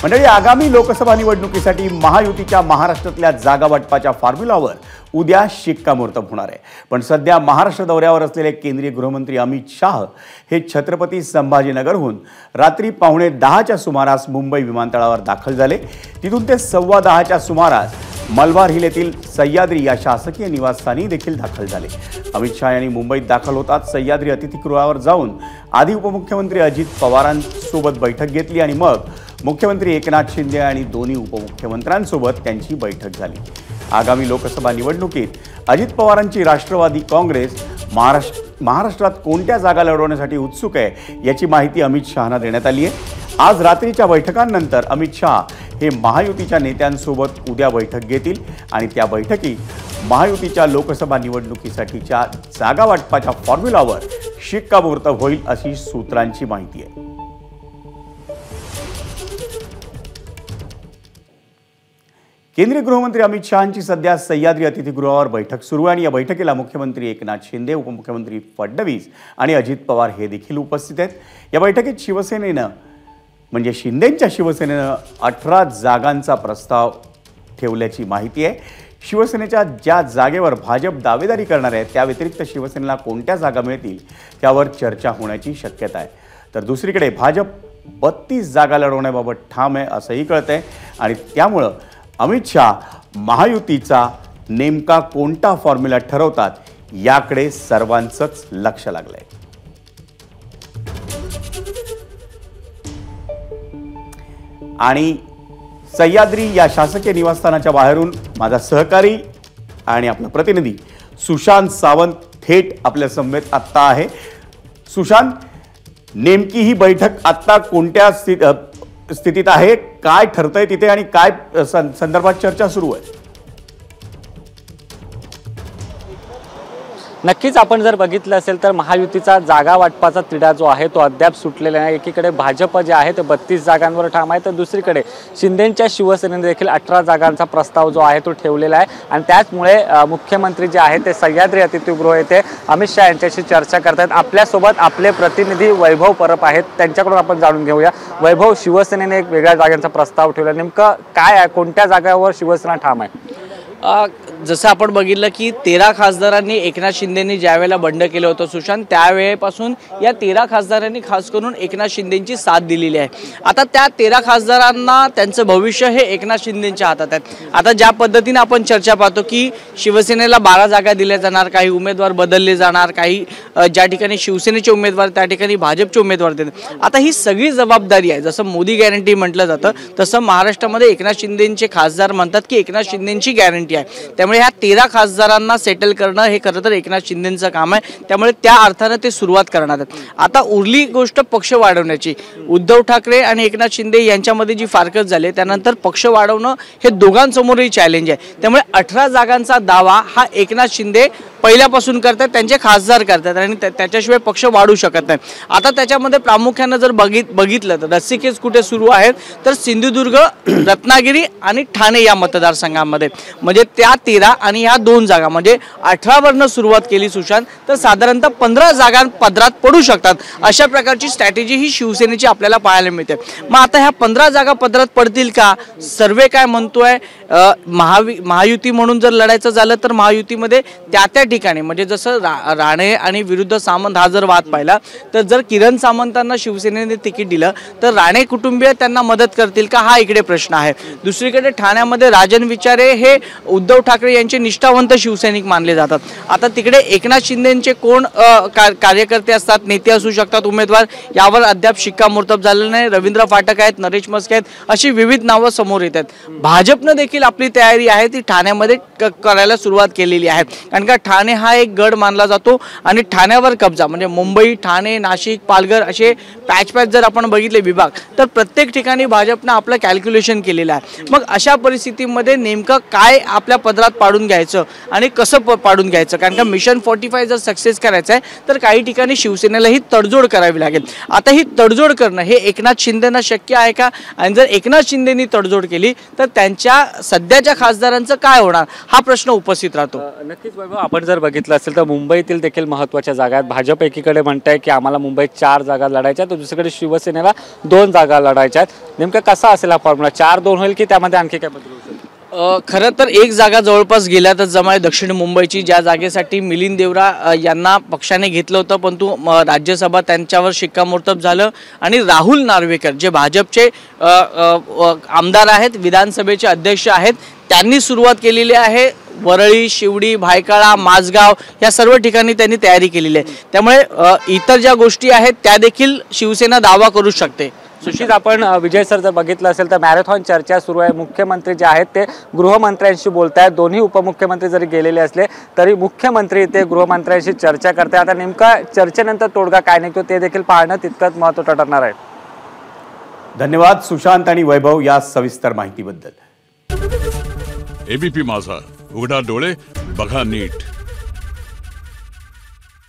मंडळी, आगामी लोकसभा निवडणुकीसाठी महायुतीच्या महाराष्ट्रातल्या जागा वाटपाच्या फॉर्म्युलावर उद्या शिक्कामोर्तब होणार आहे। पण सध्या महाराष्ट्र दौऱ्यावर असलेले केंद्रीय गृहमंत्री अमित शाह हे छत्रपती संभाजीनगरहून रात्री 9:15च्या सुमारास मुंबई विमानतळावर दाखल झाले। तिथून ते 10:15च्या सुमारास मलबार हिल येथील सह्याद्री या शासकीय निवासस्थानी देखील दाखल झाले। अमित शाह यांनी मुंबईत दाखल होताच सह्याद्री अतिथीगृहावर जाऊन आधी उपमुख्यमंत्री अजित पवारांसोबत बैठक घेतली आणि मग मुख्यमंत्री एकनाथ शिंदे आणि दोन्ही उपमुख्यमंत्र्यांसोबत त्यांची बैठक झाली। आगामी लोकसभा निवडणुकीत अजित पवारांची राष्ट्रवादी काँग्रेस महाराष्ट्रात कोणत्या जागा लढवण्यासाठी उत्सुक आहे याची माहिती अमित शहांना देण्यात आली आहे। आज रात्रीच्या बैठकांनंतर अमित शाह हे महायुतीच्या नेत्यांसोबत उद्या बैठक घेतील आणि त्या बैठकीत महायुतीच्या लोकसभा निवडणुकीसाठीच्या जागा वाटपाच्या फॉर्म्युलावर शिक्कामोर्तब होईल अशी सूत्रांची माहिती आहे। केंद्रीय गृहमंत्री अमित शहांची सध्या सह्याद्री अतिथीगृहावर बैठक सुरू आहे आणि या बैठकीला मुख्यमंत्री एकनाथ शिंदे, उपमुख्यमंत्री फडणवीस आणि अजित पवार हे देखील उपस्थित आहेत। या बैठकीत शिवसेनेनं म्हणजे शिंदेंच्या शिवसेनेनं 18 जागांचा प्रस्ताव ठेवल्याची माहिती आहे। शिवसेनेच्या ज्या जागेवर भाजप दावेदारी करणार आहे त्या व्यतिरिक्त शिवसेनेला कोणत्या जागा मिळतील त्यावर चर्चा होण्याची शक्यता आहे। तर दुसरीकडे भाजप 32 जागा लढवण्याबाबत ठाम आहे असंही कळतंय आणि त्यामुळं अमित शाह महायुतीचा नेमका कोणता फॉर्म्युला ठरवतात याकडे सर्वांचंच लक्ष लागलंय। आणि सह्याद्री या शासकीय निवासस्थानाच्या बाहेरून माझा सहकारी आणि आपला प्रतिनिधी सुशांत सावंत थेट आपल्या समवेत आत्ता आहे। सुशांत, नेमकी ही बैठक आत्ता कोणत्या स्थितीत आहे, काय ठरतंय तिथे आणि काय संदर्भात चर्चा सुरू आहे? नक्कीच आपण जर बघितलं असेल तर महायुतीचा जागा वाटपाचा तिढा जो आहे तो अद्याप सुटलेला नाही। एकीकडे भाजप जे आहे ते 32 जागांवर ठाम आहे तर दुसरीकडे शिंदेंच्या शिवसेनेने देखील 18 जागांचा प्रस्ताव जो आहे तो ठेवलेला आहे आणि त्याचमुळे मुख्यमंत्री जे आहे ते सह्याद्री अतिथीगृह येथे अमित शाह यांच्याशी चर्चा करतात। आपल्यासोबत आपले प्रतिनिधी वैभव परब आहेत, त्यांच्याकडून आपण जाणून घेऊया। वैभव, शिवसेनेने एक वेगळ्या जागांचा प्रस्ताव ठेवला, नेमकं काय आहे, कोणत्या जागांवर शिवसेना ठाम आहे? जसं आपण बघितलं की 13 खासदारांनी एकनाथ शिंदेंनी ज्यावेळेला बंड केलं होतं सुशांत, त्यावेळेपासून या 13 खासदारांनी खास करून एकनाथ शिंदेंची साथ दिलेली आहे। आता त्या 13 खासदारांना त्यांचं भविष्य हे एकनाथ शिंदेंच्या हातात आहे। आता ज्या पद्धतीने आपण चर्चा पाहतो की शिवसेनेला 12 जागा दिल्या जाणार, काही उमेदवार बदलले जाणार, काही ज्या ठिकाणी शिवसेनेचे उमेदवार त्या ठिकाणी भाजपचे उमेदवार देतात। आता ही सगळी जबाबदारी आहे, जसं मोदी गॅरंटी म्हटलं जातं तसं महाराष्ट्रामध्ये एकनाथ शिंदेंचे खासदार म्हणतात की एकनाथ शिंदेंची गॅरंटी आहे। त्यामुळे ह्या 13 खासदारांना सेटल करणं हे खरं तर एकनाथ शिंदेंचं काम आहे, त्यामुळे त्या अर्थानं ते सुरुवात करणार आहेत। आता उरली गोष्ट पक्ष वाढवण्याची। उद्धव ठाकरे आणि एकनाथ शिंदे यांच्यामध्ये जी फारकत झाली त्यानंतर पक्ष वाढवणं हे दोघांसमोरही चॅलेंज आहे। त्यामुळे 18 जागांचा दावा हा एकनाथ शिंदे पहिल्यापासून करतात, त्यांचे खासदार करतात आणि त्याच्याशिवाय पक्ष वाढू शकत नाही। आता त्याच्यामध्ये प्रामुख्याने जर बघितलं तर रस्सीखेच कुठे सुरू आहेत तर सिंधुदुर्ग, रत्नागिरी आणि ठाणे या मतदारसंघामध्ये, म्हणजे त्या 13 आणि ह्या 2 जागा म्हणजे 18 वरनं सुरुवात केली सुशांत तर साधारणतः 15 जागा पदरात पडू शकतात। अशा प्रकारची स्ट्रॅटेजी ही शिवसेनेची आपल्याला पाहायला मिळते। मग आता ह्या 15 जागा पदरात पडतील का? सर्वे काय म्हणतोय, महायुती म्हणून जर लढायचं झालं तर महायुतीमध्ये त्या ठिकाणी म्हणजे जसं राणे आणि विरुद्ध सामंत हा जर वाद पाहिला तर जर किरण सामंतांना शिवसेनेने तिकीट दिलं तर राणे कुटुंबीय त्यांना मदत करतील का, हा इकडे प्रश्न आहे। दुसरीकडे ठाण्यामध्ये राजन विचारे हे उद्धव ठाकरे यांचे निष्ठावंत शिवसैनिक मानले जातात। आता तिकडे एकनाथ शिंदेंचे कोण कार्यकर्ते असतात, नेते असू शकतात, उमेदवार, यावर अद्याप शिक्कामोर्तब झालेलं नाही। रवींद्र फाटक आहेत, नरेश मस्के आहेत, अशी विविध नावं समोर येतात। भाजपनं देखील आपली तयारी आहे ती ठाण्यामध्ये करायला सुरुवात केलेली आहे, कारण का ठाणे हा एक गड मानला जातो आणि ठाण्यावर कब्जा म्हणजे मुंबई, ठाणे, नाशिक, पालघर असे पॅच जर आपण बघितले विभाग तर प्रत्येक ठिकाणी भाजपनं आपलं कॅल्क्युलेशन केलेलं आहे। मग अशा परिस्थितीमध्ये नेमकं काय आपल्या पदरात पाडून घ्यायचं आणि कसं पाडून घ्यायचं, कारण का मिशन 45 जर सक्सेस करायचं आहे तर काही ठिकाणी शिवसेनेला ही तडजोड करावी लागेल। आता ही तडजोड करणं हे एकनाथ शिंदेंना शक्य आहे का, आणि जर एकनाथ शिंदेंनी तडजोड केली तर त्यांच्या सध्याच्या खासदारांचं काय होणार हा प्रश्न उपस्थित राहतो। नक्कीच वैभव, आपण जर बघितलं असेल तर मुंबईतील देखील महत्त्वाच्या जागा आहेत. भाजप एकीकडे म्हणत आहे की आम्हाला मुंबईत 4 जागा लढायच्या, तर दुसरीकडे शिवसेनेला 2 जागा लढायच्या आहेत. नेमकं कसा असेल हा फॉर्म्युला? 4-2 होईल की त्यामध्ये आणखी काय बदल होईल? खरं तर एक जागा जवळपास गेल्यातच जमा आहे दक्षिण मुंबईची, ज्या जागेसाठी मिलिंद देवरा यांना पक्षाने घेतलं होतं, परंतु राज्यसभा त्यांच्यावर शिक्कामोर्तब झालं आणि राहुल नार्वेकर जे भाजपचे आमदार आहेत, विधानसभेचे अध्यक्ष आहेत, त्यांनी सुरुवात केलेली आहे. वरळी, शिवडी, भायखळा, माझगाव या सर्व ठिकाणी त्यांनी तयारी केलेली आहे. त्यामुळे इतर ज्या गोष्टी आहेत त्या देखील शिवसेना दावा करू शकते. सुशील, आपण विजय सर जर बघितलं असेल तर मॅरेथॉन चर्चा सुरू आहे. मुख्यमंत्री जे आहेत ते गृहमंत्र्यांशी बोलत आहेत. दोन्ही उपमुख्यमंत्री जरी गेलेले असले तरी मुख्यमंत्री ते गृहमंत्र्यांशी चर्चा करते. आता नेमका चर्चेनंतर तोडगा काय निघतो ते देखील पाहणं तितकंच महत्त्वाचं ठरणार आहे. धन्यवाद सुशांत आणि वैभव या सविस्तर माहितीबद्दल. एबीपी माझा, उघडा डोळे बघा नीट.